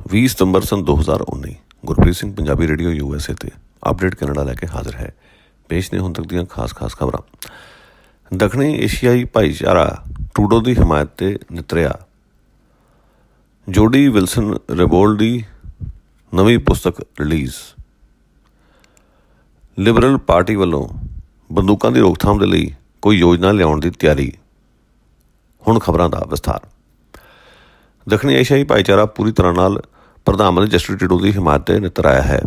20 ਸਤੰਬਰ ਸੰਨ 2019 Gurpreet Singh Punjabi radio USA ਤੇ update Canada ਲੈ ਕੇ ਹਾਜ਼ਰ ਹੈ। ਪੇਸ਼ ਨੇ ਹੁਣ ਤੱਕ ਦੀਆਂ ਖਾਸ ਖਬਰਾਂ। ਦੱਖਣੀ ਏਸ਼ੀਆਈ ਭਾਈਚਾਰਾ ਟਰੂਡੋ ਦੀ ਹਮਾਇਤ ਤੇ ਨਿਤਰਿਆ। ਜੋਡੀ ਵਿਲਸਨ ਰੇਬੋਲਡ ਦੀ ਨਵੀਂ ਪੁਸਤਕ ਰਿਲੀਜ਼। ਲਿਬਰਲ ਪਾਰਟੀ ਵੱਲੋਂ ਬੰਦੂਕਾਂ ਦੀ ਰੋਕਥਾਮ ਦੇ ਲਈ ਕੋਈ ਯੋਜਨਾ ਲਿਆਉਣ ਦੀ ਤਿਆਰੀ। ਹੁਣ ਖਬਰਾਂ ਦਾ ਵਿਸਥਾਰ। ਦੱਖਣੀ ਏਸ਼ੀਆਈ ਭਾਈਚਾਰਾ ਪੂਰੀ ਤਰ੍ਹਾਂ ਨਾਲ ਪ੍ਰਧਾਨ ਮੰਤਰੀ ਜਸਟਿਨ ਟਰੂਡੋ ਦੀ ਹਮਾਇਤ ਤੇ ਨਿੱਤਰ ਆਇਆ ਹੈ।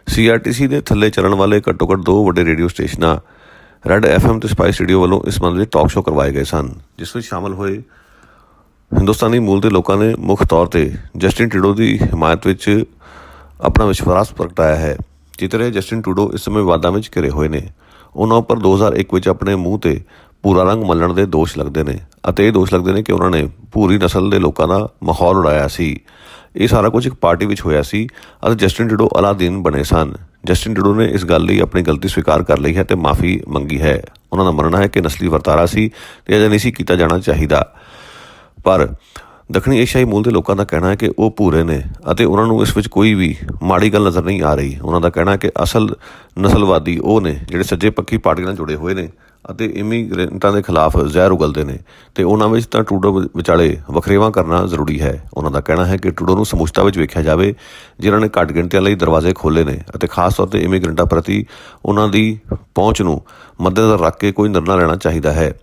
CRTC ਦੇ ਥੱਲੇ ਚੱਲਣ ਵਾਲੇ ਘੱਟੋ ਘੱਟ 2 ਵੱਡੇ ਰੇਡੀਓ ਸਟੇਸ਼ਨਾਂ ਰੈੱਡ FM ਤੇ ਸਪਾਈਸ ਰੇਡੀਓ ਵੱਲੋਂ ਇਸ ਸੰਬੰਧ ਵਿੱਚ ਟਾਕ ਸ਼ੋਅ ਕਰਵਾਏ ਗਏ ਸਨ, ਜਿਸ ਵਿੱਚ ਸ਼ਾਮਲ ਹੋਏ ਹਿੰਦੁਸਤਾਨੀ ਮੂਲ ਦੇ ਲੋਕਾਂ ਨੇ ਮੁੱਖ ਤੌਰ 'ਤੇ ਜਸਟਿਨ ਟਰੂਡੋ ਦੀ ਹਮਾਇਤ ਵਿੱਚ ਆਪਣਾ ਵਿਸ਼ਵਾਸ ਪ੍ਰਗਟਾਇਆ ਹੈ। ਜਿੱਥੇ ਜਸਟਿਨ ਟਰੂਡੋ ਇਸ ਸਮੇਂ ਵਿਵਾਦਾਂ ਵਿੱਚ ਘਿਰੇ ਹੋਏ ਨੇ। ਉਹਨਾਂ ਉੱਪਰ 2001 ਵਿੱਚ ਆਪਣੇ ਮੂੰਹ 'ਤੇ ਭੂਰਾ ਰੰਗ ਮਲਣ ਦੇ ਦੋਸ਼ ਲੱਗਦੇ ਨੇ ਅਤੇ ਇਹ ਦੋਸ਼ ਲੱਗਦੇ ਨੇ ਕਿ ਉਹਨਾਂ ਨੇ ਭੂਰੀ ਨਸਲ ਦੇ ਲੋਕਾਂ ਦਾ ਮਾਹੌਲ ਉਡਾਇਆ ਸੀ। ਇਹ ਸਾਰਾ ਕੁਝ ਇੱਕ ਪਾਰਟੀ ਵਿੱਚ ਹੋਇਆ ਸੀ ਅਤੇ ਜਸਟਿਨ ਟਰੂਡੋ ਅਲਾਦੀਨ ਬਣੇ ਸਨ। ਜਸਟਿਨ ਟਰੂਡੋ ਨੇ ਇਸ ਗੱਲ ਲਈ ਆਪਣੀ ਗਲਤੀ ਸਵੀਕਾਰ ਕਰ ਲਈ ਹੈ ਅਤੇ ਮਾਫੀ ਮੰਗੀ ਹੈ। ਉਹਨਾਂ ਦਾ ਮੰਨਣਾ ਹੈ ਕਿ ਨਸਲੀ ਵਰਤਾਰਾ ਸੀ ਅਤੇ ਅਜਿਹਾ ਨਹੀਂ ਸੀ ਕੀਤਾ ਜਾਣਾ ਚਾਹੀਦਾ। ਪਰ ਦੱਖਣੀ ਏਸ਼ੀਆਈ ਮੂਲ ਦੇ ਲੋਕਾਂ ਦਾ ਕਹਿਣਾ ਹੈ ਕਿ ਉਹ ਭੂਰੇ ਨੇ ਅਤੇ ਉਹਨਾਂ ਨੂੰ ਇਸ ਵਿੱਚ ਕੋਈ ਵੀ ਮਾੜੀ ਗੱਲ ਨਜ਼ਰ ਨਹੀਂ ਆ ਰਹੀ। ਉਹਨਾਂ ਦਾ ਕਹਿਣਾ ਹੈ ਕਿ ਅਸਲ ਨਸਲਵਾਦੀ ਉਹ ਨੇ ਜਿਹੜੇ ਸੱਜੇ ਪੱਖੀ ਪਾਰਟੀ ਨਾਲ ਜੁੜੇ ਹੋਏ ਨੇ ਅਤੇ ਇਮੀਗ੍ਰੈਂਟਾਂ ਦੇ ਖਿਲਾਫ ਜ਼ਹਿਰ ਉਗਲਦੇ ਨੇ ਅਤੇ ਉਹਨਾਂ ਵਿੱਚ ਤਾਂ ਟਰੂਡੋ ਵਿਚਾਲੇ ਵਖਰੇਵਾਂ ਕਰਨਾ ਜ਼ਰੂਰੀ ਹੈ। ਉਹਨਾਂ ਦਾ ਕਹਿਣਾ ਹੈ ਕਿ ਟਰੂਡੋ ਨੂੰ ਸਮੁੱਚਤਾ ਵਿੱਚ ਵੇਖਿਆ ਜਾਵੇ, ਜਿਨ੍ਹਾਂ ਨੇ ਘੱਟ ਗਿਣਤੀਆਂ ਲਈ ਦਰਵਾਜ਼ੇ ਖੋਲ੍ਹੇ ਨੇ ਅਤੇ ਖਾਸ ਤੌਰ 'ਤੇ ਇਮੀਗ੍ਰੈਂਟਾਂ ਪ੍ਰਤੀ ਉਹਨਾਂ ਦੀ ਪਹੁੰਚ ਨੂੰ ਮੱਦੇਨਜ਼ਰ ਰੱਖ ਕੇ ਕੋਈ ਨਿਰਣਾ ਲੈਣਾ ਚਾਹੀਦਾ ਹੈ।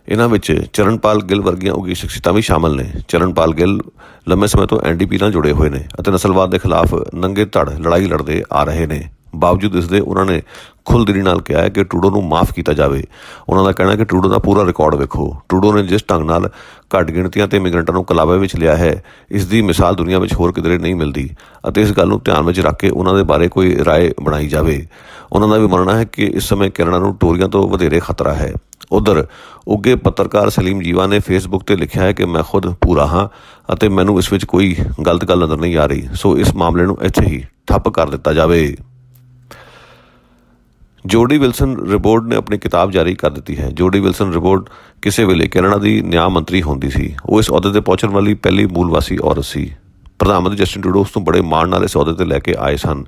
ਇਹਨਾਂ ਵਿੱਚ ਚਰਨਪਾਲ ਗਿੱਲ ਵਰਗੀਆਂ ਉੱਘੀਆਂ ਸ਼ਖਸੀਅਤਾਂ ਵੀ ਸ਼ਾਮਲ ਨੇ। ਚਰਨਪਾਲ ਗਿੱਲ ਲੰਬੇ ਸਮੇਂ ਤੋਂ NDP ਨਾਲ ਜੁੜੇ ਹੋਏ ਨੇ ਅਤੇ ਨਸਲਵਾਦ ਦੇ ਖਿਲਾਫ ਨੰਗੇ ਧੜ ਲੜਾਈ ਲੜਦੇ ਆ ਰਹੇ ਨੇ। ਬਾਵਜੂਦ ਇਸ ਦੇ ਉਹਨਾਂ ਨੇ ਖੁੱਲ੍ਹਦਿਲੀ ਨਾਲ ਕਿਹਾ ਹੈ ਕਿ ਟਰੂਡੋ ਨੂੰ ਮਾਫ ਕੀਤਾ ਜਾਵੇ। ਉਹਨਾਂ ਦਾ ਕਹਿਣਾ ਹੈ ਕਿ ਟਰੂਡੋ ਦਾ ਪੂਰਾ ਰਿਕਾਰਡ ਵੇਖੋ। ਟਰੂਡੋ ਨੇ ਜਿਸ ਢੰਗ ਨਾਲ ਘੱਟ ਗਿਣਤੀਆਂ ਅਤੇ ਇਮੀਗ੍ਰੈਂਟਾਂ ਨੂੰ ਕਲਾਵੇ ਵਿੱਚ ਲਿਆ ਹੈ, ਇਸ ਦੀ ਮਿਸਾਲ ਦੁਨੀਆ ਵਿੱਚ ਹੋਰ ਕਿਧਰੇ ਨਹੀਂ ਮਿਲਦੀ ਅਤੇ ਇਸ ਗੱਲ ਨੂੰ ਧਿਆਨ ਵਿੱਚ ਰੱਖ ਕੇ ਉਹਨਾਂ ਦੇ ਬਾਰੇ ਕੋਈ ਰਾਏ ਬਣਾਈ ਜਾਵੇ। ਉਹਨਾਂ ਦਾ ਵੀ ਮੰਨਣਾ ਹੈ ਕਿ ਇਸ ਸਮੇਂ ਕੈਨੇਡਾ ਨੂੰ ਟੋਰੀਆਂ ਤੋਂ ਵਧੇਰੇ ਖਤਰਾ ਹੈ। ਉੱਧਰ ਉੱਘੇ ਪੱਤਰਕਾਰ ਸਲੀਮ ਜੀਵਾ ਨੇ ਫੇਸਬੁੱਕ 'ਤੇ ਲਿਖਿਆ ਹੈ ਕਿ ਮੈਂ ਖੁਦ ਭੂਰਾ ਹਾਂ ਅਤੇ ਮੈਨੂੰ ਇਸ ਵਿੱਚ ਕੋਈ ਗਲਤ ਗੱਲ ਨਜ਼ਰ ਨਹੀਂ ਆ ਰਹੀ, ਸੋ ਇਸ ਮਾਮਲੇ ਨੂੰ ਇੱਥੇ ਹੀ ਠੱਪ ਕਰ ਦਿੱਤਾ ਜਾਵੇ। ਜੋਡੀ ਵਿਲਸਨ ਰੇਬੋਲਡ ਨੇ ਆਪਣੀ ਕਿਤਾਬ ਜਾਰੀ ਕਰ ਦਿੱਤੀ ਹੈ। ਜੋਡੀ ਵਿਲਸਨ ਰੇਬੋਲਡ ਕਿਸੇ ਵੇਲੇ ਕੈਨੇਡਾ ਦੀ ਨਿਆਂ ਮੰਤਰੀ ਹੁੰਦੀ ਸੀ। ਉਹ ਇਸ ਅਹੁਦੇ 'ਤੇ ਪਹੁੰਚਣ ਵਾਲੀ ਪਹਿਲੀ ਮੂਲ ਵਾਸੀ ਔਰਤ ਸੀ। ਪ੍ਰਧਾਨ ਮੰਤਰੀ ਜਸਟਿਨ ਟਰੂਡੋ ਉਸ ਤੋਂ ਬੜੇ ਮਾਣ ਨਾਲ ਇਸ ਅਹੁਦੇ 'ਤੇ ਲੈ ਕੇ ਆਏ ਸਨ,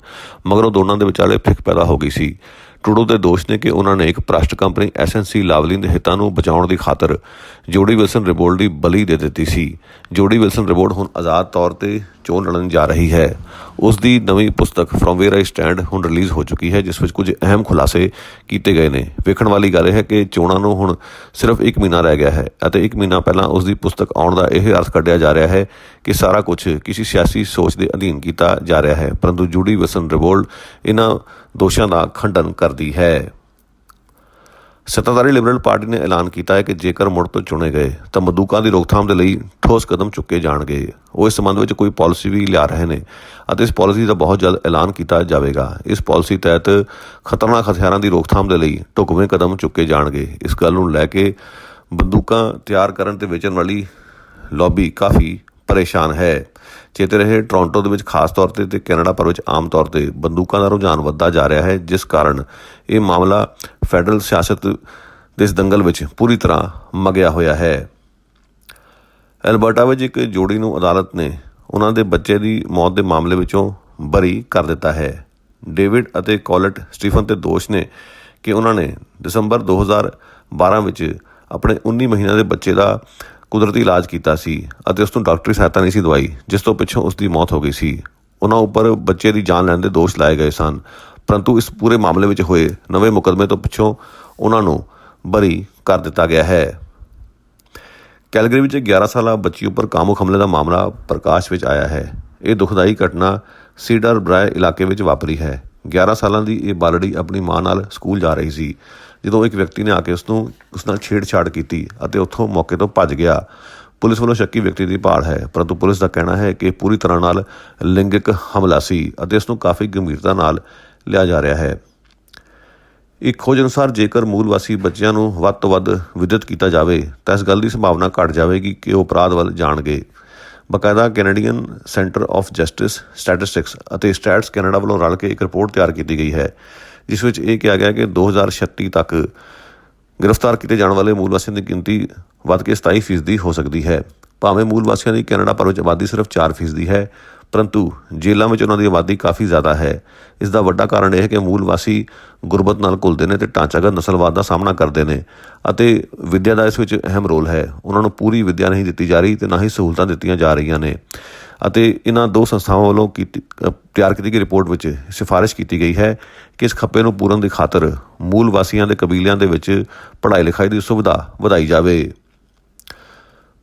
ਮਗਰੋਂ ਦੋਨਾਂ ਦੇ ਵਿਚਾਲੇ ਫਿੱਕ ਪੈਦਾ ਹੋ ਗਈ ਸੀ। ਟਰੂਡੋ ਦੇ ਦੋਸ਼ ਨੇ ਕਿ ਉਹਨਾਂ ਨੇ ਇੱਕ ਭ੍ਰਸ਼ਟ ਕੰਪਨੀ SNC ਲਾਵਲਿਨ ਦੇ ਹਿੱਤਾਂ ਨੂੰ ਬਚਾਉਣ ਦੀ ਖਾਤਰ ਜੋਡੀ ਵਿਲਸਨ ਰੇਬੋਲਡ ਦੀ ਬਲੀ ਦੇ ਦਿੱਤੀ ਸੀ। ਜੋਡੀ ਵਿਲਸਨ ਰੇਬੋਲਡ ਹੁਣ ਆਜ਼ਾਦ ਤੌਰ 'ਤੇ ਚੋਣ ਲੜਨ ਜਾ ਰਹੀ ਹੈ। ਉਸ ਦੀ ਨਵੀਂ ਪੁਸਤਕ ਫਰੋਮ ਵੇਅਰ ਆਈ ਸਟੈਂਡ ਹੁਣ ਰਿਲੀਜ਼ ਹੋ ਚੁੱਕੀ ਹੈ, ਜਿਸ ਵਿੱਚ ਕੁਝ ਅਹਿਮ ਖੁਲਾਸੇ ਕੀਤੇ ਗਏ ਨੇ। ਵੇਖਣ ਵਾਲੀ ਗੱਲ ਇਹ ਹੈ ਕਿ ਚੋਣਾਂ ਨੂੰ ਹੁਣ ਸਿਰਫ 1 ਮਹੀਨਾ ਰਹਿ ਗਿਆ ਹੈ ਅਤੇ 1 ਮਹੀਨਾ ਪਹਿਲਾਂ ਉਸ ਦੀ ਪੁਸਤਕ ਆਉਣ ਦਾ ਇਹ ਅਰਥ ਕੱਢਿਆ ਜਾ ਰਿਹਾ ਹੈ ਕਿ ਸਾਰਾ ਕੁਝ ਕਿਸੇ ਸਿਆਸੀ ਸੋਚ ਦੇ ਅਧੀਨ ਕੀਤਾ ਜਾ ਰਿਹਾ ਹੈ। ਪਰੰਤੂ ਜੋਡੀ ਵਿਲਸਨ ਰੇਬੋਲਡ ਇਹਨਾਂ ਦੋਸ਼ਾਂ ਦਾ ਖੰਡਨ ਕਰਦੀ ਹੈ। ਸੱਤਾਧਾਰੀ ਲਿਬਰਲ ਪਾਰਟੀ ਨੇ ਐਲਾਨ ਕੀਤਾ ਹੈ ਕਿ ਜੇਕਰ ਮੁੜ ਤੋਂ ਚੁਣੇ ਗਏ ਤਾਂ ਬੰਦੂਕਾਂ ਦੀ ਰੋਕਥਾਮ ਦੇ ਲਈ ਠੋਸ ਕਦਮ ਚੁੱਕੇ ਜਾਣਗੇ। ਉਹ ਇਸ ਸੰਬੰਧ ਵਿੱਚ ਕੋਈ ਪਾਲਿਸੀ ਵੀ ਲਿਆ ਰਹੇ ਨੇ ਅਤੇ ਇਸ ਪਾਲਿਸੀ ਦਾ ਬਹੁਤ ਜਲਦ ਐਲਾਨ ਕੀਤਾ ਜਾਵੇਗਾ। ਇਸ ਪਾਲਿਸੀ ਤਹਿਤ ਖਤਰਨਾਕ ਹਥਿਆਰਾਂ ਦੀ ਰੋਕਥਾਮ ਦੇ ਲਈ ਢੁਕਵੇਂ ਕਦਮ ਚੁੱਕੇ ਜਾਣਗੇ। ਇਸ ਗੱਲ ਨੂੰ ਲੈ ਕੇ ਬੰਦੂਕਾਂ ਤਿਆਰ ਕਰਨ ਤੇ ਵੇਚਣ ਵਾਲੀ ਲੌਬੀ ਕਾਫੀ ਪਰੇਸ਼ਾਨ ਹੈ। ਚੇਤੇ ਰਹੇ ਟੋਰਾਂਟੋ ਦੇ ਵਿੱਚ ਖਾਸ ਤੌਰ 'ਤੇ ਅਤੇ ਕੈਨੇਡਾ ਭਰ ਵਿੱਚ ਆਮ ਤੌਰ 'ਤੇ ਬੰਦੂਕਾਂ ਦਾ ਰੁਝਾਨ ਵੱਧਦਾ ਜਾ ਰਿਹਾ ਹੈ, ਜਿਸ ਕਾਰਨ ਇਹ ਮਾਮਲਾ ਫੈਡਰਲ ਸਿਆਸਤ ਦੇ ਇਸ ਦੰਗਲ ਵਿੱਚ ਪੂਰੀ ਤਰ੍ਹਾਂ ਮਗਿਆ ਹੋਇਆ ਹੈ। ਐਲਬਰਟਾ ਵਿੱਚ ਇੱਕ ਜੋੜੀ ਨੂੰ ਅਦਾਲਤ ਨੇ ਉਹਨਾਂ ਦੇ ਬੱਚੇ ਦੀ ਮੌਤ ਦੇ ਮਾਮਲੇ ਵਿੱਚੋਂ ਬਰੀ ਕਰ ਦਿੱਤਾ ਹੈ। ਡੇਵਿਡ ਅਤੇ ਕੌਲਟ ਸਟੀਫਨ 'ਤੇ ਦੋਸ਼ ਨੇ ਕਿ ਉਹਨਾਂ ਨੇ ਦਸੰਬਰ 2012 ਵਿੱਚ ਆਪਣੇ 19 ਮਹੀਨਿਆਂ ਦੇ ਬੱਚੇ ਦਾ ਕੁਦਰਤੀ ਇਲਾਜ ਕੀਤਾ ਸੀ ਅਤੇ ਉਸ ਨੂੰ ਡਾਕਟਰੀ ਸਹਾਇਤਾ ਨਹੀਂ ਸੀ ਦਵਾਈ, ਜਿਸ ਤੋਂ ਪਿੱਛੋਂ ਉਸ ਦੀ ਮੌਤ ਹੋ ਗਈ ਸੀ। ਉਹਨਾਂ ਉੱਪਰ ਬੱਚੇ ਦੀ ਜਾਨ ਲੈਣ ਦੇ ਦੋਸ਼ ਲਾਏ ਗਏ ਸਨ, ਪਰੰਤੂ ਇਸ ਪੂਰੇ ਮਾਮਲੇ ਵਿੱਚ ਹੋਏ ਨਵੇਂ ਮੁਕੱਦਮੇ ਤੋਂ ਪਿੱਛੋਂ ਉਹਨਾਂ ਨੂੰ ਬਰੀ ਕਰ ਦਿੱਤਾ ਗਿਆ ਹੈ। ਕੈਲਗਰੀ ਵਿੱਚ 11 ਸਾਲਾ ਬੱਚੀ ਉੱਪਰ ਕਾਮੁਕ ਹਮਲੇ ਦਾ ਮਾਮਲਾ ਪ੍ਰਕਾਸ਼ ਵਿੱਚ ਆਇਆ ਹੈ। ਇਹ ਦੁਖਦਾਈ ਘਟਨਾ ਸੀਡਰ ਬਰਾਏ ਇਲਾਕੇ ਵਿੱਚ ਵਾਪਰੀ ਹੈ। 11 ਸਾਲਾਂ ਦੀ ਇਹ ਬਾਲੜੀ ਆਪਣੀ ਮਾਂ ਨਾਲ ਸਕੂਲ ਜਾ ਰਹੀ ਸੀ ਜਦੋਂ ਇੱਕ ਵਿਅਕਤੀ ਨੇ ਆ ਕੇ ਉਸ ਨਾਲ ਛੇੜਛਾੜ ਕੀਤੀ ਅਤੇ ਉੱਥੋਂ ਮੌਕੇ ਤੋਂ ਭੱਜ ਗਿਆ। ਪੁਲਿਸ ਵੱਲੋਂ ਸ਼ੱਕੀ ਵਿਅਕਤੀ ਦੀ ਭਾਲ ਹੈ, ਪਰੰਤੂ ਪੁਲਿਸ ਦਾ ਕਹਿਣਾ ਹੈ ਕਿ ਪੂਰੀ ਤਰ੍ਹਾਂ ਨਾਲ ਲਿੰਗਕ ਹਮਲਾ ਸੀ ਅਤੇ ਇਸ ਨੂੰ ਕਾਫੀ ਗੰਭੀਰਤਾ ਨਾਲ ਲਿਆ ਜਾ ਰਿਹਾ ਹੈ। ਇੱਕ ਖੋਜ ਅਨੁਸਾਰ ਜੇਕਰ ਮੂਲ ਵਾਸੀ ਬੱਚਿਆਂ ਨੂੰ ਵੱਧ ਤੋਂ ਵੱਧ ਵਿਦਿਅਤ ਕੀਤਾ ਜਾਵੇ ਤਾਂ ਇਸ ਗੱਲ ਦੀ ਸੰਭਾਵਨਾ ਘੱਟ ਜਾਵੇਗੀ ਕਿ ਉਹ ਅਪਰਾਧ ਵੱਲ ਜਾਣਗੇ। ਬਾਕਾਇਦਾ Canadian Centre of Justice Statistics ਅਤੇ ਸਟੈਟਸ ਕੈਨੇਡਾ ਵੱਲੋਂ ਰਲ ਕੇ ਇੱਕ ਰਿਪੋਰਟ ਤਿਆਰ ਕੀਤੀ ਗਈ ਹੈ, ਜਿਸ ਵਿੱਚ ਇਹ ਕਿਹਾ ਗਿਆ ਕਿ 2036 ਤੱਕ ਗ੍ਰਿਫਤਾਰ ਕੀਤੇ ਜਾਣ ਵਾਲੇ ਮੂਲ ਵਾਸੀਆਂ ਦੀ ਗਿਣਤੀ ਵੱਧ ਕੇ 27% ਹੋ ਸਕਦੀ ਹੈ। ਭਾਵੇਂ ਮੂਲ ਵਾਸੀਆਂ ਦੀ ਕੈਨੇਡਾ ਭਰ ਵਿੱਚ ਆਬਾਦੀ ਸਿਰਫ 4% ਹੈ, ਪਰੰਤੂ ਜੇਲ੍ਹਾਂ ਵਿੱਚ ਉਹਨਾਂ ਦੀ ਆਬਾਦੀ ਕਾਫੀ ਜ਼ਿਆਦਾ ਹੈ। ਇਸ ਦਾ ਵੱਡਾ ਕਾਰਨ ਇਹ ਹੈ ਕਿ ਮੂਲ ਵਾਸੀ ਗੁਰਬਤ ਨਾਲ ਘੁਲਦੇ ਨੇ ਅਤੇ ਢਾਂਚਾਗਤ ਨਸਲਵਾਦ ਦਾ ਸਾਹਮਣਾ ਕਰਦੇ ਨੇ ਅਤੇ ਵਿੱਦਿਆ ਦਾ ਇਸ ਵਿੱਚ ਅਹਿਮ ਰੋਲ ਹੈ। ਉਹਨਾਂ ਨੂੰ ਪੂਰੀ ਵਿੱਦਿਆ ਨਹੀਂ ਦਿੱਤੀ ਜਾ ਰਹੀ ਅਤੇ ਨਾ ਹੀ ਸਹੂਲਤਾਂ ਦਿੱਤੀਆਂ ਜਾ ਰਹੀਆਂ ਨੇ ਅਤੇ ਇਹਨਾਂ ਦੋ ਸੰਸਥਾਵਾਂ ਵੱਲੋਂ ਤਿਆਰ ਕੀਤੀ ਗਈ ਰਿਪੋਰਟ ਵਿੱਚ ਸਿਫਾਰਿਸ਼ ਕੀਤੀ ਗਈ ਹੈ ਕਿ ਇਸ ਖੱਪੇ ਨੂੰ ਪੂਰਨ ਦੀ ਖਾਤਰ ਮੂਲ ਵਾਸੀਆਂ ਦੇ ਕਬੀਲਿਆਂ ਦੇ ਵਿੱਚ ਪੜ੍ਹਾਈ ਲਿਖਾਈ ਦੀ ਸੁਵਿਧਾ ਵਧਾਈ ਜਾਵੇ।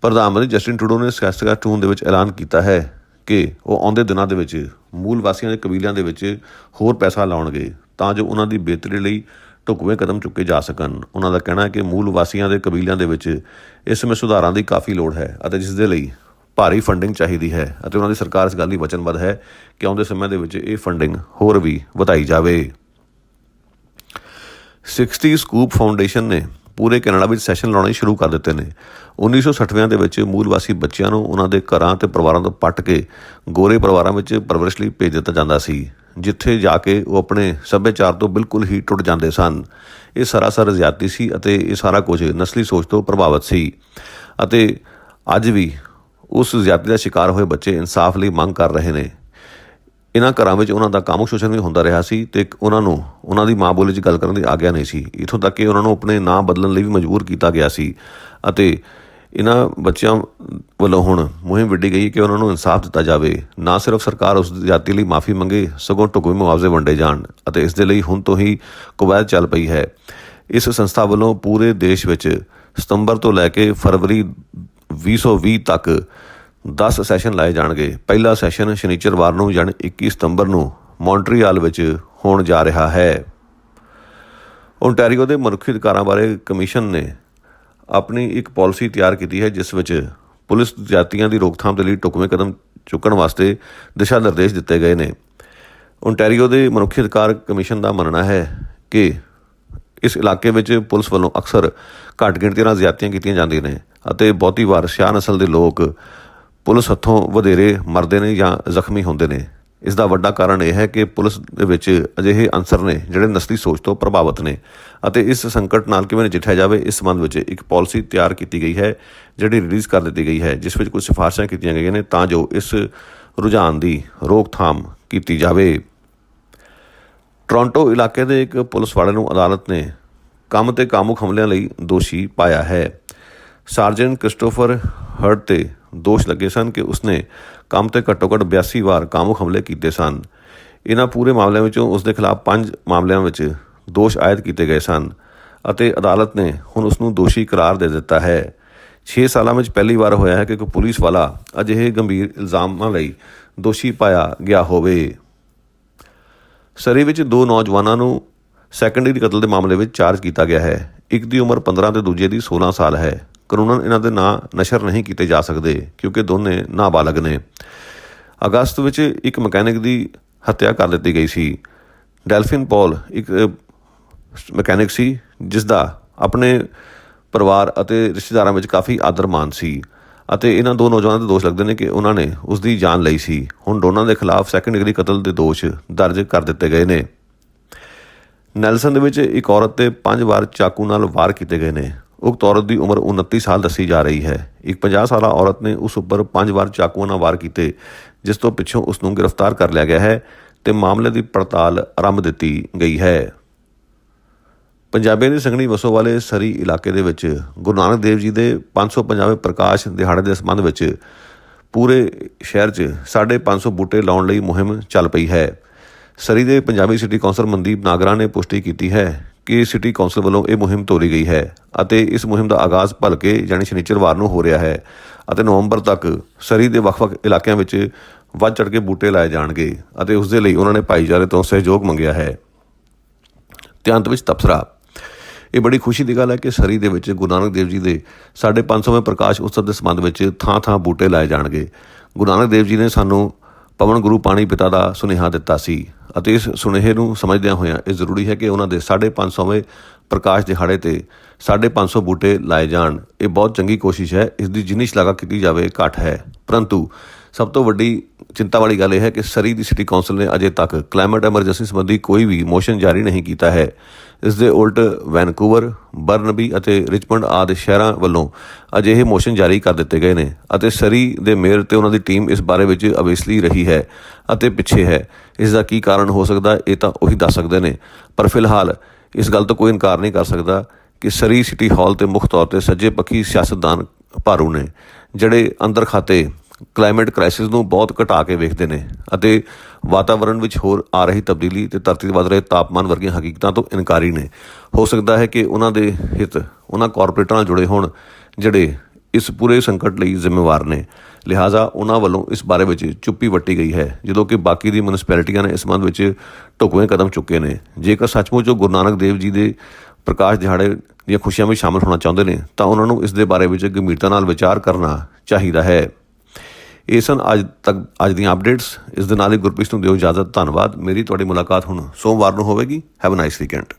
ਪ੍ਰਧਾਨ ਮੰਤਰੀ ਜਸਟਿਨ ਟਰੂਡੋ ਨੇ ਸੈਸਕਾਟੂਨ ਦੇ ਵਿੱਚ ਐਲਾਨ ਕੀਤਾ ਹੈ ਕਿ ਉਹ ਆਉਂਦੇ ਦਿਨਾਂ ਦੇ ਵਿੱਚ ਮੂਲ ਵਾਸੀਆਂ ਦੇ ਕਬੀਲਿਆਂ ਦੇ ਵਿੱਚ ਹੋਰ ਪੈਸਾ ਲਾਉਣਗੇ ਤਾਂ ਜੋ ਉਹਨਾਂ ਦੀ ਬਿਹਤਰੀ ਲਈ ਢੁਕਵੇਂ ਕਦਮ ਚੁੱਕੇ ਜਾ ਸਕਣ। ਉਹਨਾਂ ਦਾ ਕਹਿਣਾ ਹੈ ਕਿ ਮੂਲ ਵਾਸੀਆਂ ਦੇ ਕਬੀਲਿਆਂ ਦੇ ਵਿੱਚ ਇਸ ਸਮੇਂ ਸੁਧਾਰਾਂ ਦੀ ਕਾਫੀ ਲੋੜ ਹੈ ਅਤੇ ਜਿਸ ਦੇ ਲਈ ਭਾਰੀ ਫੰਡਿੰਗ ਚਾਹੀਦੀ ਹੈ ਅਤੇ ਉਹਨਾਂ ਦੀ ਸਰਕਾਰ ਇਸ ਗੱਲ ਲਈ ਵਚਨਬੱਧ ਹੈ ਕਿ ਆਉਂਦੇ ਸਮੇਂ ਦੇ ਵਿੱਚ ਇਹ ਫੰਡਿੰਗ ਹੋਰ ਵੀ ਵਧਾਈ ਜਾਵੇ। 60 ਸਕੂਪ ਫਾਊਂਡੇਸ਼ਨ ਨੇ ਪੂਰੇ ਕੈਨੇਡਾ ਵਿੱਚ ਸੈਸ਼ਨ ਲਾਉਣੇ ਸ਼ੁਰੂ ਕਰ ਦਿੱਤੇ ਨੇ। 1960ਵਿਆਂ ਦੇ ਵਿੱਚ ਮੂਲ ਵਾਸੀ ਬੱਚਿਆਂ ਨੂੰ ਉਹਨਾਂ ਦੇ ਘਰਾਂ ਅਤੇ ਪਰਿਵਾਰਾਂ ਤੋਂ ਪੱਟ ਕੇ ਗੋਰੇ ਪਰਿਵਾਰਾਂ ਵਿੱਚ ਪਰਵਰਿਸ਼ ਲਈ ਭੇਜ ਦਿੱਤਾ ਜਾਂਦਾ ਸੀ, ਜਿੱਥੇ ਜਾ ਕੇ ਉਹ ਆਪਣੇ ਸੱਭਿਆਚਾਰ ਤੋਂ ਬਿਲਕੁਲ ਹੀ ਟੁੱਟ ਜਾਂਦੇ ਸਨ। ਇਹ ਸਰਾਸਰ ਜ਼ਿਆਦਤੀ ਸੀ ਅਤੇ ਇਹ ਸਾਰਾ ਕੁਝ ਨਸਲੀ ਸੋਚ ਤੋਂ ਪ੍ਰਭਾਵਿਤ ਸੀ ਅਤੇ ਅੱਜ ਵੀ ਉਸ ਜ਼ਿਆਦਤੀ ਦਾ ਸ਼ਿਕਾਰ ਹੋਏ ਬੱਚੇ ਇਨਸਾਫ ਲਈ ਮੰਗ ਕਰ ਰਹੇ ਨੇ। ਇਹਨਾਂ ਘਰਾਂ ਵਿੱਚ ਉਹਨਾਂ ਦਾ ਕਾਮੁਕ ਸ਼ੋਸ਼ਣ ਵੀ ਹੁੰਦਾ ਰਿਹਾ ਸੀ ਅਤੇ ਉਹਨਾਂ ਨੂੰ ਉਹਨਾਂ ਦੀ ਮਾਂ ਬੋਲੀ 'ਚ ਗੱਲ ਕਰਨ ਦੀ ਆਗਿਆ ਨਹੀਂ ਸੀ। ਇੱਥੋਂ ਤੱਕ ਕਿ ਉਹਨਾਂ ਨੂੰ ਆਪਣੇ ਨਾਂ ਬਦਲਣ ਲਈ ਵੀ ਮਜਬੂਰ ਕੀਤਾ ਗਿਆ ਸੀ ਅਤੇ ਇਹਨਾਂ ਬੱਚਿਆਂ ਵੱਲੋਂ ਹੁਣ ਮੁਹਿੰਮ ਵਿੱਢੀ ਗਈ ਕਿ ਉਹਨਾਂ ਨੂੰ ਇਨਸਾਫ ਦਿੱਤਾ ਜਾਵੇ। ਨਾ ਸਿਰਫ ਸਰਕਾਰ ਉਸ ਜ਼ਿਆਦਤੀ ਲਈ ਮਾਫੀ ਮੰਗੇ, ਸਗੋਂ ਢੁਕਵੇਂ ਮੁਆਵਜ਼ੇ ਵੰਡੇ ਜਾਣ ਅਤੇ ਇਸ ਦੇ ਲਈ ਹੁਣ ਤੋਂ ਹੀ ਕਵਾਇਦ ਚੱਲ ਪਈ ਹੈ। ਇਸ ਸੰਸਥਾ ਵੱਲੋਂ ਪੂਰੇ ਦੇਸ਼ ਵਿੱਚ ਸਤੰਬਰ ਤੋਂ ਲੈ ਕੇ ਫਰਵਰੀ 2020 ਤੱਕ 10 ਸੈਸ਼ਨ ਲਾਏ ਜਾਣਗੇ। ਪਹਿਲਾ ਸੈਸ਼ਨ ਸ਼ਨੀਚਰਵਾਰ ਨੂੰ ਯਾਨੀ 21 ਸਤੰਬਰ ਨੂੰ ਮੌਂਟਰੀਆਲ ਵਿੱਚ ਹੋਣ ਜਾ ਰਿਹਾ ਹੈ। ਓਨਟਾਰੀਓ ਦੇ ਮਨੁੱਖੀ ਅਧਿਕਾਰਾਂ ਬਾਰੇ ਕਮਿਸ਼ਨ ਨੇ ਆਪਣੀ ਇੱਕ ਪਾਲਿਸੀ ਤਿਆਰ ਕੀਤੀ ਹੈ ਜਿਸ ਵਿੱਚ ਪੁਲਿਸ ਜ਼ਿਆਦਤੀਆਂ ਦੀ ਰੋਕਥਾਮ ਦੇ ਲਈ ਢੁਕਵੇਂ ਕਦਮ ਚੁੱਕਣ ਵਾਸਤੇ ਦਿਸ਼ਾ ਨਿਰਦੇਸ਼ ਦਿੱਤੇ ਗਏ ਨੇ। ਓਨਟਾਰੀਓ ਦੇ ਮਨੁੱਖੀ ਅਧਿਕਾਰ ਕਮਿਸ਼ਨ ਦਾ ਮੰਨਣਾ ਹੈ ਕਿ ਇਸ ਇਲਾਕੇ ਵਿੱਚ ਪੁਲਿਸ ਵੱਲੋਂ ਅਕਸਰ ਘੱਟ ਗਿਣਤੀ ਨਾਲ ਜ਼ਿਆਦਤੀਆਂ ਕੀਤੀਆਂ ਜਾਂਦੀਆਂ ਨੇ ਅਤੇ ਬਹੁਤੀ ਵਾਰ ਸ਼ਾਹ ਨਸਲ ਦੇ ਲੋਕ ਪੁਲਿਸ ਹੱਥੋਂ ਵਧੇਰੇ ਮਰਦੇ ਨੇ ਜਾਂ ਜ਼ਖਮੀ ਹੁੰਦੇ ਨੇ। ਇਸ ਦਾ ਵੱਡਾ ਕਾਰਨ ਇਹ ਹੈ ਕਿ ਪੁਲਿਸ ਦੇ ਵਿੱਚ ਅਜਿਹੇ ਅਨਸਰ ਨੇ ਜਿਹੜੇ ਨਸਲੀ ਸੋਚ ਤੋਂ ਪ੍ਰਭਾਵਿਤ ਨੇ ਅਤੇ ਇਸ ਸੰਕਟ ਨਾਲ ਕਿਵੇਂ ਨਜਿੱਠਿਆ ਜਾਵੇ ਇਸ ਸੰਬੰਧ ਵਿੱਚ ਇੱਕ ਪਾਲਿਸੀ ਤਿਆਰ ਕੀਤੀ ਗਈ ਹੈ ਜਿਹੜੀ ਰਿਲੀਜ਼ ਕਰ ਦਿੱਤੀ ਗਈ ਹੈ, ਜਿਸ ਵਿੱਚ ਕੁਝ ਸਿਫਾਰਸ਼ਾਂ ਕੀਤੀਆਂ ਗਈਆਂ ਨੇ ਤਾਂ ਜੋ ਇਸ ਰੁਝਾਨ ਦੀ ਰੋਕਥਾਮ ਕੀਤੀ ਜਾਵੇ। ਟੋਰਾਂਟੋ ਇਲਾਕੇ ਦੇ ਇੱਕ ਪੁਲਿਸ ਵਾਲੇ ਨੂੰ ਅਦਾਲਤ ਨੇ ਕੰਮ ਤੇ ਕਾਮੁਕ ਹਮਲਿਆਂ ਲਈ ਦੋਸ਼ੀ ਪਾਇਆ ਹੈ। ਸਾਰਜੈਂਟ ਕ੍ਰਿਸਟੋਫਰ ਹਰਟ 'ਤੇ ਦੋਸ਼ ਲੱਗੇ ਸਨ ਕਿ ਉਸਨੇ ਕੰਮ 'ਤੇ ਘੱਟੋ ਘੱਟ 82 ਵਾਰ ਕਾਮੁਕ ਹਮਲੇ ਕੀਤੇ ਸਨ। ਇਹਨਾਂ ਪੂਰੇ ਮਾਮਲਿਆਂ ਵਿੱਚੋਂ ਉਸ ਦੇ ਖਿਲਾਫ 5 ਮਾਮਲਿਆਂ ਵਿੱਚ ਦੋਸ਼ ਆਇਦ ਕੀਤੇ ਗਏ ਸਨ ਅਤੇ ਅਦਾਲਤ ਨੇ ਹੁਣ ਉਸ ਨੂੰ ਦੋਸ਼ੀ ਕਰਾਰ ਦੇ ਦਿੱਤਾ ਹੈ। 6 ਸਾਲਾਂ ਵਿੱਚ ਪਹਿਲੀ ਵਾਰ ਹੋਇਆ ਹੈ ਕਿ ਕੋਈ ਪੁਲਿਸ ਵਾਲਾ ਅਜਿਹੇ ਗੰਭੀਰ ਇਲਜ਼ਾਮਾਂ ਲਈ ਦੋਸ਼ੀ ਪਾਇਆ ਗਿਆ ਹੋਵੇ। ਸਰੀ ਵਿੱਚ 2 ਨੌਜਵਾਨਾਂ ਨੂੰ ਸੈਕੰਡਰੀ ਕਤਲ ਦੇ ਮਾਮਲੇ ਵਿੱਚ ਚਾਰਜ ਕੀਤਾ ਗਿਆ ਹੈ। ਇੱਕ ਦੀ ਉਮਰ 15 ਅਤੇ ਦੂਜੇ ਦੀ 16 ਸਾਲ ਹੈ। ਕਾਨੂੰਨ ਇਹਨਾਂ ਦੇ ਨਾਂ ਨਸ਼ਰ ਨਹੀਂ ਕੀਤੇ ਜਾ ਸਕਦੇ ਕਿਉਂਕਿ ਦੋਨੇ ਨਾਬਾਲਗ ਨੇ। ਅਗਸਤ ਵਿੱਚ ਇੱਕ ਮਕੈਨਿਕ ਦੀ ਹੱਤਿਆ ਕਰ ਦਿੱਤੀ ਗਈ ਸੀ। ਡੈਲਫਿਨ ਪੌਲ ਇੱਕ ਮਕੈਨਿਕ ਸੀ ਜਿਸ ਦਾ ਆਪਣੇ ਪਰਿਵਾਰ ਅਤੇ ਰਿਸ਼ਤੇਦਾਰਾਂ ਵਿੱਚ ਕਾਫੀ ਆਦਰ ਮਾਣ ਸੀ ਅਤੇ ਇਹਨਾਂ 2 ਨੌਜਵਾਨਾਂ ਦੇ ਦੋਸ਼ ਲੱਗਦੇ ਨੇ ਕਿ ਉਹਨਾਂ ਨੇ ਉਸ ਦੀ ਜਾਨ ਲਈ ਸੀ। ਹੁਣ ਦੋਨਾਂ ਦੇ ਖਿਲਾਫ ਸੈਕੰਡ ਡਿਗਰੀ ਕਤਲ ਦੇ ਦੋਸ਼ ਦਰਜ ਕਰ ਦਿੱਤੇ ਗਏ ਨੇ। ਨੈਲਸਨ ਦੇ ਵਿੱਚ ਇੱਕ ਔਰਤ 'ਤੇ 5 ਵਾਰ ਚਾਕੂ ਨਾਲ ਵਾਰ ਕੀਤੇ ਗਏ ਨੇ। ਉਕਤ ਔਰਤ ਦੀ ਉਮਰ 29 ਸਾਲ ਦੱਸੀ ਜਾ ਰਹੀ ਹੈ। ਇੱਕ 50 ਸਾਲਾ ਔਰਤ ਨੇ ਉਸ ਉੱਪਰ 5 ਵਾਰ ਚਾਕੂਆਂ ਨਾਲ ਵਾਰ ਕੀਤੇ, ਜਿਸ ਤੋਂ ਪਿੱਛੋਂ ਉਸ ਨੂੰ ਗ੍ਰਿਫਤਾਰ ਕਰ ਲਿਆ ਗਿਆ ਹੈ ਅਤੇ ਮਾਮਲੇ ਦੀ ਪੜਤਾਲ ਆਰੰਭ ਦਿੱਤੀ ਗਈ ਹੈ। ਪੰਜਾਬੀਆਂ ਦੀ ਸੰਘਣੀ ਵਸੋਂ ਵਾਲੇ ਸਰੀ ਇਲਾਕੇ ਦੇ ਵਿੱਚ ਗੁਰੂ ਨਾਨਕ ਦੇਵ ਜੀ ਦੇ 550ਵੇਂ ਪ੍ਰਕਾਸ਼ ਦਿਹਾੜੇ ਦੇ ਸੰਬੰਧ ਵਿੱਚ ਪੂਰੇ ਸ਼ਹਿਰ 'ਚ 550 ਬੂਟੇ ਲਾਉਣ ਲਈ ਮੁਹਿੰਮ ਚੱਲ ਪਈ ਹੈ। ਸਰੀ ਦੇ ਪੰਜਾਬੀ ਸਿਟੀ ਕੌਂਸਲ ਮਨਦੀਪ ਨਾਗਰਾ ਨੇ ਪੁਸ਼ਟੀ ਕੀਤੀ ਹੈ ਕਿ ਸਿਟੀ ਕੌਂਸਲ ਵੱਲੋਂ ਇਹ ਮੁਹਿੰਮ ਤੋਰੀ ਗਈ ਹੈ ਅਤੇ ਇਸ ਮੁਹਿੰਮ ਦਾ ਆਗਾਜ਼ ਭਲਕੇ ਯਾਨੀ ਸ਼ਨੀਚਰਵਾਰ ਨੂੰ ਹੋ ਰਿਹਾ ਹੈ ਅਤੇ ਨਵੰਬਰ ਤੱਕ ਸਰੀ ਦੇ ਵੱਖ-ਵੱਖ ਇਲਾਕਿਆਂ ਵਿੱਚ ਵੱਧ ਚੜ੍ਹ ਕੇ ਬੂਟੇ ਲਾਏ ਜਾਣਗੇ ਅਤੇ ਉਸ ਦੇ ਲਈ ਉਹਨਾਂ ਨੇ ਭਾਈਚਾਰੇ ਤੋਂ ਸਹਿਯੋਗ ਮੰਗਿਆ ਹੈ। ਤੇ ਅੰਤ ਵਿੱਚ ਤਬਸਰਾ। ਇਹ ਬੜੀ ਖੁਸ਼ੀ ਦੀ ਗੱਲ ਹੈ ਕਿ ਸਰੀ ਦੇ ਵਿੱਚ ਗੁਰੂ ਨਾਨਕ ਦੇਵ ਜੀ ਦੇ 550ਵੇਂ ਪ੍ਰਕਾਸ਼ ਉਤਸਵ ਦੇ ਸੰਬੰਧ ਵਿੱਚ ਥਾਂ-ਥਾਂ ਬੂਟੇ ਲਾਏ ਜਾਣਗੇ। ਗੁਰੂ ਨਾਨਕ ਦੇਵ ਜੀ ਨੇ ਸਾਨੂੰ ਪਵਨ ਗੁਰੂ ਪਾਣੀ ਪਿਤਾ ਦਾ ਸੁਨੇਹਾ ਦਿੱਤਾ ਸੀ ਅਤੇ ਇਸ ਸੁਨੇਹੇ ਨੂੰ ਸਮਝਦਿਆਂ ਹੋਇਆਂ ਇਹ ਜ਼ਰੂਰੀ ਹੈ ਕਿ ਉਹਨਾਂ ਦੇ 550ਵੇਂ ਪ੍ਰਕਾਸ਼ ਦਿਹਾੜੇ 'ਤੇ 550 ਬੂਟੇ ਲਾਏ ਜਾਣ। ਇਹ ਬਹੁਤ ਚੰਗੀ ਕੋਸ਼ਿਸ਼ ਹੈ। ਇਸ ਦੀ ਜਿੰਨੀ ਸ਼ਲਾਘਾ ਕੀਤੀ ਜਾਵੇ ਘੱਟ ਹੈ, ਪਰੰਤੂ ਸਭ ਤੋਂ ਵੱਡੀ ਚਿੰਤਾ ਵਾਲੀ ਗੱਲ ਇਹ ਹੈ ਕਿ ਸਰੀ ਦੀ ਸਿਟੀ ਕੌਂਸਲ ਨੇ ਅਜੇ ਤੱਕ ਕਲਾਈਮੇਟ ਐਮਰਜੈਂਸੀ ਸੰਬੰਧੀ ਕੋਈ ਵੀ ਮੋਸ਼ਨ ਜਾਰੀ ਨਹੀਂ ਕੀਤਾ ਹੈ। ਇਸ ਦੇ ਉਲਟ ਵੈਨਕੂਵਰ, ਬਰਨਬੀ ਅਤੇ ਰਿਚਮੰਡ ਆਦਿ ਸ਼ਹਿਰਾਂ ਵੱਲੋਂ ਅਜਿਹੇ ਮੋਸ਼ਨ ਜਾਰੀ ਕਰ ਦਿੱਤੇ ਗਏ ਨੇ ਅਤੇ ਸਰੀ ਦੇ ਮੇਅਰ ਤੇ ਉਹਨਾਂ ਦੀ ਟੀਮ ਇਸ ਬਾਰੇ ਵਿੱਚ ਅਵੇਸਲੀ ਰਹੀ ਹੈ ਅਤੇ ਪਿੱਛੇ ਹੈ। ਇਸ ਦਾ ਕੀ ਕਾਰਨ ਹੋ ਸਕਦਾ ਇਹ ਤਾਂ ਉਹੀ ਦੱਸ ਸਕਦੇ ਨੇ, ਪਰ ਫਿਲਹਾਲ ਇਸ ਗੱਲ ਤੋਂ ਕੋਈ ਇਨਕਾਰ ਨਹੀਂ ਕਰ ਸਕਦਾ ਕਿ ਸਰੀ ਸਿਟੀ ਹਾਲ ਤੇ ਮੁੱਖ ਤੌਰ 'ਤੇ ਸੱਜੇ ਪੱਖੀ ਸਿਆਸਤਦਾਨ ਭਾਰੂ ਨੇ, ਜਿਹੜੇ ਅੰਦਰ ਖਾਤੇ ਕਲਾਈਮੇਟ ਕ੍ਰਾਈਸਿਸ ਨੂੰ ਬਹੁਤ ਘਟਾ ਕੇ ਵੇਖਦੇ ਨੇ ਅਤੇ ਵਾਤਾਵਰਣ ਵਿੱਚ ਹੋਰ ਆ ਰਹੀ ਤਬਦੀਲੀ ਅਤੇ ਧਰਤੀ 'ਤੇ ਵੱਧ ਰਹੇ ਤਾਪਮਾਨ ਵਰਗੀਆਂ ਹਕੀਕਤਾਂ ਤੋਂ ਇਨਕਾਰੀ ਨੇ। ਹੋ ਸਕਦਾ ਹੈ ਕਿ ਉਹਨਾਂ ਦੇ ਹਿੱਤ ਉਹਨਾਂ ਕਾਰਪੋਰੇਟਾਂ ਨਾਲ ਜੁੜੇ ਹੋਣ ਜਿਹੜੇ ਇਸ ਪੂਰੇ ਸੰਕਟ ਲਈ ਜ਼ਿੰਮੇਵਾਰ ਨੇ, ਲਿਹਾਜ਼ਾ ਉਹਨਾਂ ਵੱਲੋਂ ਇਸ ਬਾਰੇ ਵਿੱਚ ਚੁੱਪੀ ਵੱਟੀ ਗਈ ਹੈ, ਜਦੋਂ ਕਿ ਬਾਕੀ ਦੀ ਮਿਊਨਿਸਪੈਲਿਟੀਆਂ ਨੇ ਇਸ ਸੰਬੰਧ ਵਿੱਚ ਢੁਕਵੇਂ ਕਦਮ ਚੁੱਕੇ ਨੇ। ਜੇਕਰ ਸੱਚਮੁੱਚ ਉਹ ਗੁਰੂ ਨਾਨਕ ਦੇਵ ਜੀ ਦੇ ਪ੍ਰਕਾਸ਼ ਦਿਹਾੜੇ ਦੀਆਂ ਖੁਸ਼ੀਆਂ ਵਿੱਚ ਸ਼ਾਮਲ ਹੋਣਾ ਚਾਹੁੰਦੇ ਨੇ ਤਾਂ ਉਹਨਾਂ ਨੂੰ ਇਸ ਦੇ ਬਾਰੇ ਵਿੱਚ ਗੰਭੀਰਤਾ ਨਾਲ ਵਿਚਾਰ ਕਰਨਾ ਚਾਹੀਦਾ ਹੈ। ਇਹ ਸਨ ਅੱਜ ਦੀਆਂ ਅਪਡੇਟਸ। ਇਸ ਦੇ ਨਾਲ ਹੀ ਗੁਰਪ੍ਰੀਤ ਨੂੰ ਦਿਓ ਇਜਾਜ਼ਤ। ਧੰਨਵਾਦ। ਮੇਰੀ ਤੁਹਾਡੀ ਮੁਲਾਕਾਤ ਹੁਣ ਸੋਮਵਾਰ ਨੂੰ ਹੋਵੇਗੀ। Have a nice weekend.